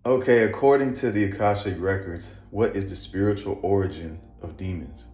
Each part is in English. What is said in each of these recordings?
Okay, according to the Akashic Records, what is the spiritual origin of demons?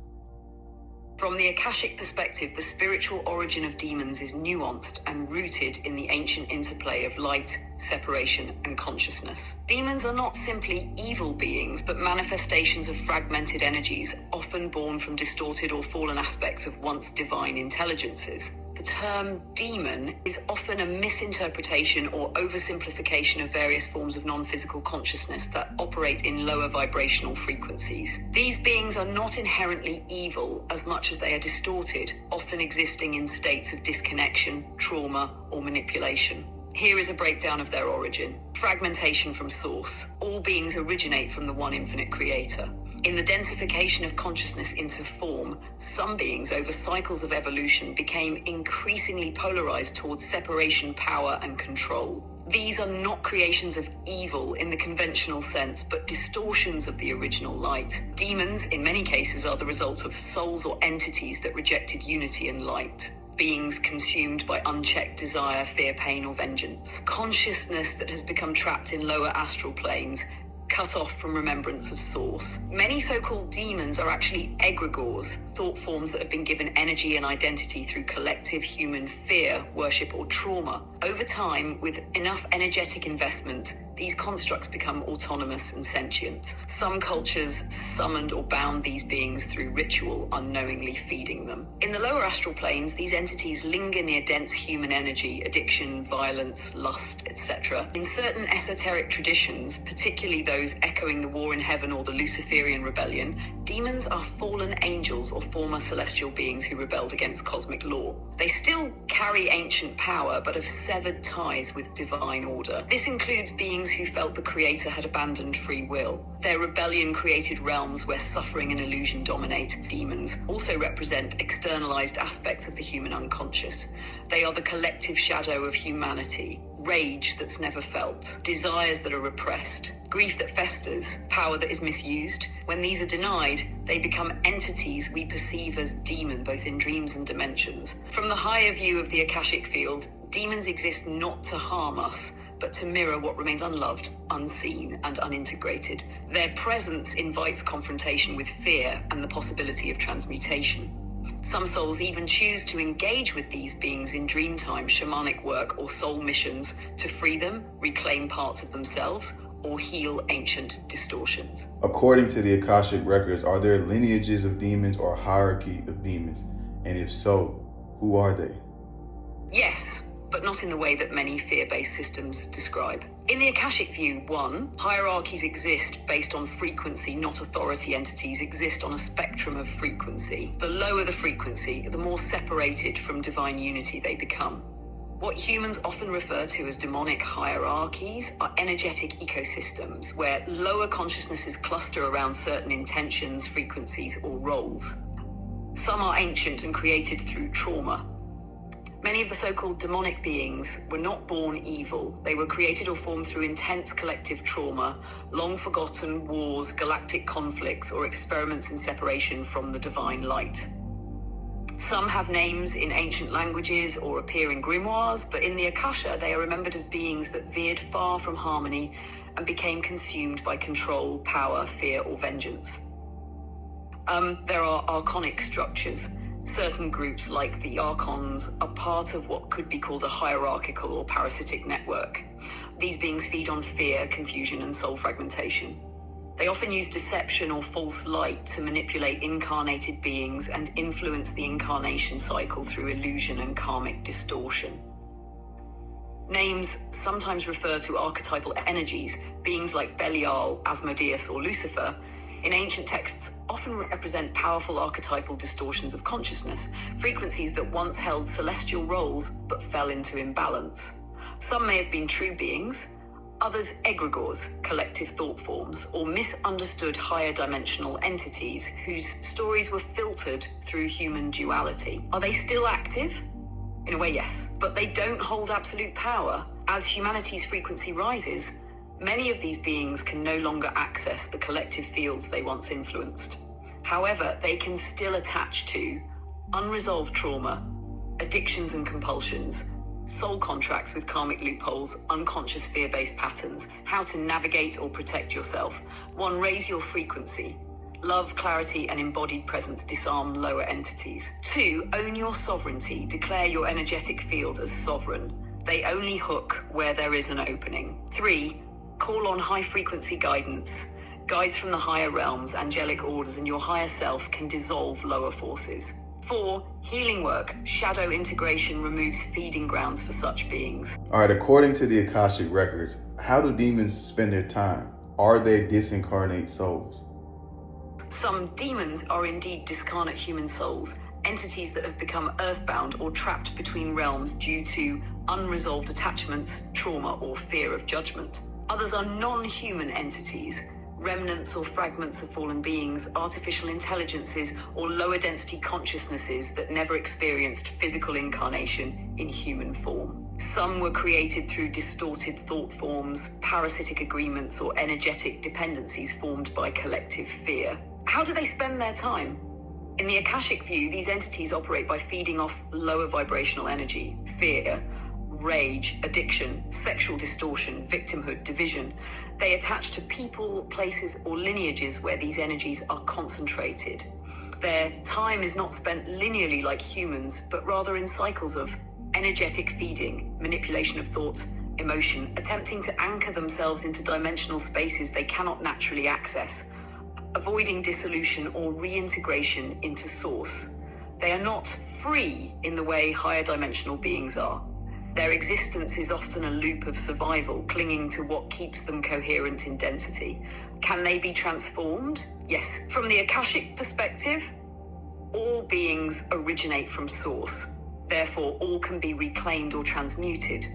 From the Akashic perspective, the spiritual origin of demons is nuanced and rooted in the ancient interplay of light, separation, and consciousness. Demons are not simply evil beings, but manifestations of fragmented energies, often born from distorted or fallen aspects of once divine intelligences. The term demon is often a misinterpretation or oversimplification of various forms of non-physical consciousness that operate in lower vibrational frequencies. These beings are not inherently evil as much as they are distorted, often existing in states of disconnection, trauma, or manipulation. Here is a breakdown of their origin. Fragmentation from source. All beings originate from the one infinite creator. In the densification of consciousness into form, some beings over cycles of evolution became increasingly polarized towards separation, power, and control. These are not creations of evil in the conventional sense, but distortions of the original light. Demons, in many cases, are the result of souls or entities that rejected unity and light. Beings consumed by unchecked desire, fear, pain, or vengeance. Consciousness that has become trapped in lower astral planes, cut off from remembrance of source. Many so-called demons are actually egregores, thought forms that have been given energy and identity through collective human fear, worship, or trauma. Over time, with enough energetic investment, these constructs become autonomous and sentient. Some cultures summoned or bound these beings through ritual, unknowingly feeding them. In the lower astral planes, these entities linger near dense human energy, addiction, violence, lust, etc. In certain esoteric traditions, particularly those echoing the War in Heaven or the Luciferian rebellion, demons are fallen angels or former celestial beings who rebelled against cosmic law. They still carry ancient power, but have severed ties with divine order. This includes beings who felt the creator had abandoned free will. Their rebellion created realms where suffering and illusion dominate. Demons also represent externalized aspects of the human unconscious. They are the collective shadow of humanity. Rage that's never felt, desires that are repressed, grief that festers, power that is misused. When these are denied, they become entities we perceive as demon, both in dreams and dimensions. From the higher view of the Akashic field, demons exist not to harm us, but to mirror what remains unloved, unseen, and unintegrated. Their presence invites confrontation with fear and the possibility of transmutation. Some souls even choose to engage with these beings in dreamtime, shamanic work, or soul missions to free them, reclaim parts of themselves, or heal ancient distortions. According to the Akashic Records, are there lineages of demons or hierarchy of demons? And if so, who are they? Yes, but not in the way that many fear-based systems describe. In the Akashic view, 1, hierarchies exist based on frequency, not authority. Entities exist on a spectrum of frequency. The lower the frequency, the more separated from divine unity they become. What humans often refer to as demonic hierarchies are energetic ecosystems where lower consciousnesses cluster around certain intentions, frequencies, or roles. Some are ancient and created through trauma. Many of the so-called demonic beings were not born evil. They were created or formed through intense collective trauma, long-forgotten wars, galactic conflicts, or experiments in separation from the divine light. Some have names in ancient languages or appear in grimoires, but in the Akasha, they are remembered as beings that veered far from harmony and became consumed by control, power, fear, or vengeance. There are archonic structures. Certain groups, like the Archons, are part of what could be called a hierarchical or parasitic network. These beings feed on fear, confusion, and soul fragmentation. They often use deception or false light to manipulate incarnated beings and influence the incarnation cycle through illusion and karmic distortion. Names sometimes refer to archetypal energies, beings like Belial, Asmodeus, or Lucifer. In ancient texts, often represent powerful archetypal distortions of consciousness, frequencies that once held celestial roles but fell into imbalance. Some may have been true beings, others egregores, collective thought forms, or misunderstood higher dimensional entities whose stories were filtered through human duality. Are they still active? In a way, yes, but they don't hold absolute power. As humanity's frequency rises, many of these beings can no longer access the collective fields they once influenced. However, they can still attach to unresolved trauma, addictions and compulsions, soul contracts with karmic loopholes, unconscious fear-based patterns, how to navigate or protect yourself. 1. Raise your frequency. Love, clarity, and embodied presence disarm lower entities. 2. Own your sovereignty. Declare your energetic field as sovereign. They only hook where there is an opening. 3. Call on high-frequency guidance. Guides from the higher realms, angelic orders, and your higher self can dissolve lower forces. 4. Healing work. Shadow integration removes feeding grounds for such beings. All right, according to the Akashic Records, how do demons spend their time? Are they disincarnate souls? Some demons are indeed discarnate human souls, entities that have become earthbound or trapped between realms due to unresolved attachments, trauma, or fear of judgment. Others are non-human entities, remnants or fragments of fallen beings, artificial intelligences, or lower density consciousnesses that never experienced physical incarnation in human form. Some were created through distorted thought forms, parasitic agreements, or energetic dependencies formed by collective fear. How do they spend their time? In the Akashic view, these entities operate by feeding off lower vibrational energy, fear, rage, addiction, sexual distortion, victimhood, division. They attach to people, places, or lineages where these energies are concentrated. Their time is not spent linearly like humans, but rather in cycles of energetic feeding, manipulation of thought, emotion, attempting to anchor themselves into dimensional spaces they cannot naturally access, avoiding dissolution or reintegration into source. They are not free in the way higher dimensional beings are. Their existence is often a loop of survival, clinging to what keeps them coherent in density. Can they be transformed? Yes. From the Akashic perspective, all beings originate from source. Therefore, all can be reclaimed or transmuted.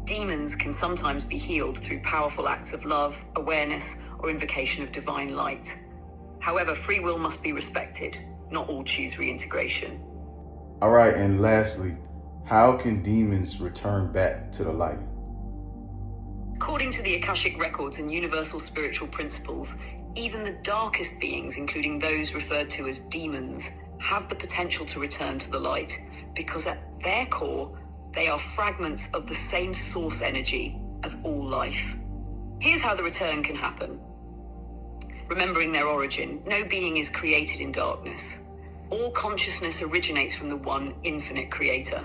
Demons can sometimes be healed through powerful acts of love, awareness, or invocation of divine light. However, free will must be respected. Not all choose reintegration. All right, and lastly, how can demons return back to the light? According to the Akashic Records and universal spiritual principles, even the darkest beings, including those referred to as demons, have the potential to return to the light, because at their core, they are fragments of the same source energy as all life. Here's how the return can happen. Remembering their origin, no being is created in darkness. All consciousness originates from the one infinite creator.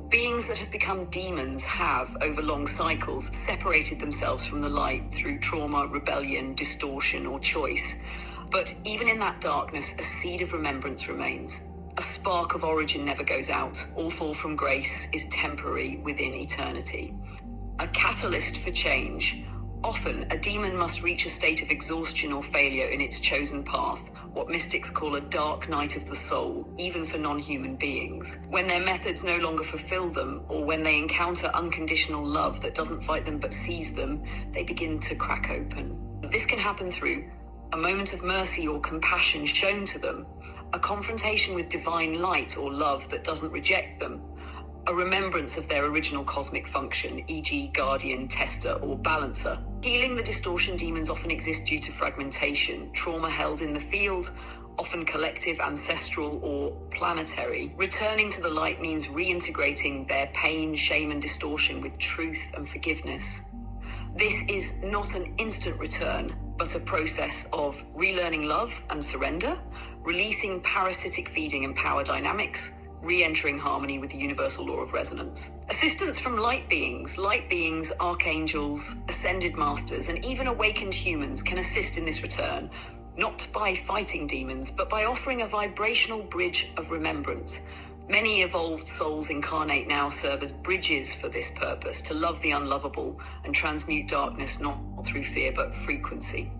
Beings that have become demons have, over long cycles, separated themselves from the light through trauma, rebellion, distortion, or choice. But even in that darkness, a seed of remembrance remains. A spark of origin never goes out. All fall from grace is temporary within eternity. A catalyst for change. Often, a demon must reach a state of exhaustion or failure in its chosen path, what mystics call a dark night of the soul, even for non-human beings. When their methods no longer fulfill them, or when they encounter unconditional love that doesn't fight them but sees them, they begin to crack open. This can happen through a moment of mercy or compassion shown to them, a confrontation with divine light or love that doesn't reject them, a remembrance of their original cosmic function, e.g. guardian, tester, or balancer. Healing the distortion demons often exist due to fragmentation, trauma held in the field, often collective, ancestral, or planetary. Returning to the light means reintegrating their pain, shame, and distortion with truth and forgiveness. This is not an instant return, but a process of relearning love and surrender, releasing parasitic feeding and power dynamics, re-entering harmony with the universal law of resonance. Assistance from light beings, archangels, ascended masters, and even awakened humans can assist in this return, not by fighting demons, but by offering a vibrational bridge of remembrance. Many evolved souls incarnate now serve as bridges for this purpose, to love the unlovable and transmute darkness not through fear but frequency.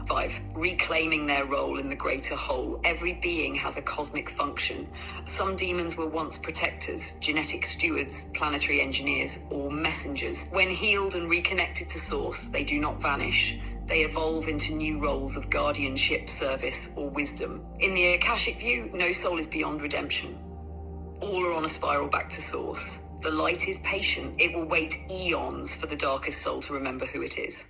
5. Reclaiming their role in the greater whole. Every being has a cosmic function. Some demons were once protectors, genetic stewards, planetary engineers, or messengers. When healed and reconnected to source, they do not vanish. They evolve into new roles of guardianship, service, or wisdom. In the Akashic view, no soul is beyond redemption. All are on a spiral back to source. The light is patient. It will wait eons for the darkest soul to remember who it is.